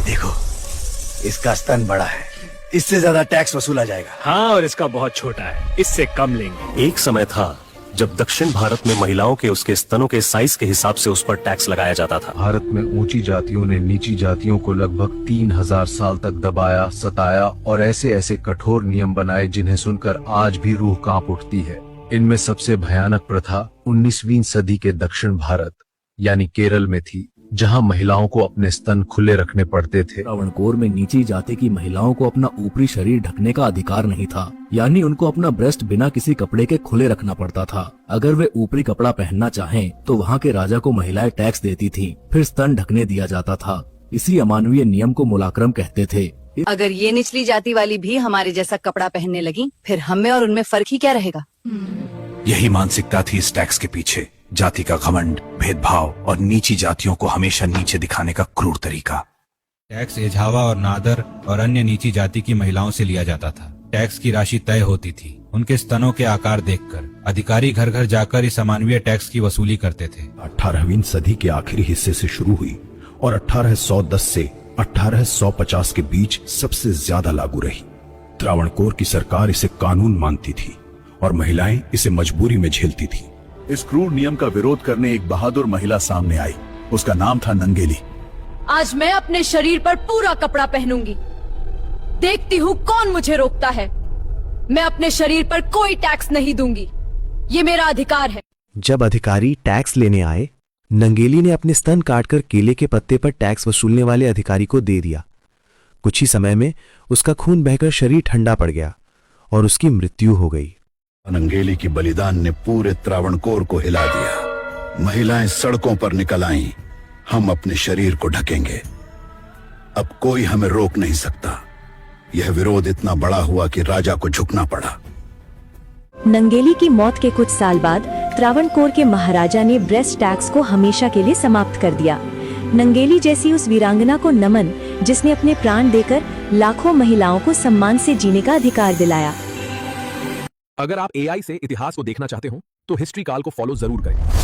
देखो, इसका स्तन बड़ा है, इससे ज्यादा टैक्स वसूला जाएगा। हाँ, और इसका बहुत छोटा है, इससे कम लेंगे। एक समय था जब दक्षिण भारत में महिलाओं के उसके स्तनों के साइज के हिसाब से उस पर टैक्स लगाया जाता था। भारत में ऊंची जातियों ने नीची जातियों को लगभग 3000 साल तक दबाया, सताया और ऐसे ऐसे कठोर नियम बनाए जिन्हें सुनकर आज भी रूह कांप उठती है। इनमें सबसे भयानक प्रथा 19वीं सदी के दक्षिण भारत यानी केरल में थी, जहां महिलाओं को अपने स्तन खुले रखने पड़ते थे। त्रावणकोर में नीची जाति की महिलाओं को अपना ऊपरी शरीर ढकने का अधिकार नहीं था, यानी उनको अपना ब्रेस्ट बिना किसी कपड़े के खुले रखना पड़ता था। अगर वे ऊपरी कपड़ा पहनना चाहें, तो वहाँ के राजा को महिलाएं टैक्स देती थीं, फिर स्तन ढकने दिया जाता था। इसी अमानवीय नियम को मुलाक्रम कहते थे। अगर ये निचली जाति वाली भी हमारे जैसा कपड़ा पहनने लगी, फिर हमें और उनमें फर्क ही क्या रहेगा? यही मानसिकता थी इस टैक्स के पीछे। जाति का घमंड, भेदभाव और नीची जातियों को हमेशा नीचे दिखाने का क्रूर तरीका। टैक्स एझावा और नादर और अन्य नीची जाति की महिलाओं से लिया जाता था। टैक्स की राशि तय होती थी उनके स्तनों के आकार देखकर। अधिकारी घर घर जाकर इस अमानवीय टैक्स की वसूली करते थे। 18वीं सदी के आखिरी हिस्से से शुरू हुई और 1810 से 1850 के बीच सबसे ज्यादा लागू रही। त्रावणकोर की सरकार इसे कानून मानती थी और महिलाएं इसे मजबूरी में झेलती थी। इस क्रूर नियम का विरोध करने एक बहादुर महिला सामने आई। उसका नाम था नंगेली। आज मैं अपने शरीर पर पूरा कपड़ा पहनूंगी, देखती हूँ कौन मुझे रोकता है। मैं अपने शरीर पर कोई टैक्स नहीं दूंगी, ये मेरा अधिकार है। जब अधिकारी टैक्स लेने आए, नंगेली ने अपने स्तन काटकर केले के पत्ते पर टैक्स वसूलने वाले अधिकारी को दे दिया। कुछ ही समय में उसका खून बहकर शरीर ठंडा पड़ गया और उसकी मृत्यु हो गई। नंगेली की बलिदान ने पूरे त्रावणकोर को हिला दिया। महिलाएं सड़कों पर निकल आईं। हम अपने शरीर को ढकेंगे, अब कोई हमें रोक नहीं सकता। यह विरोध इतना बड़ा हुआ कि राजा को झुकना पड़ा। नंगेली की मौत के कुछ साल बाद त्रावणकोर के महाराजा ने ब्रेस्ट टैक्स को हमेशा के लिए समाप्त कर दिया। नंगेली जैसी उस वीरांगना को नमन, जिसने अपने प्राण देकर लाखों महिलाओं को सम्मान से जीने का अधिकार दिलाया। अगर आप AI से इतिहास को देखना चाहते हो तो हिस्ट्री काल को फॉलो जरूर करें।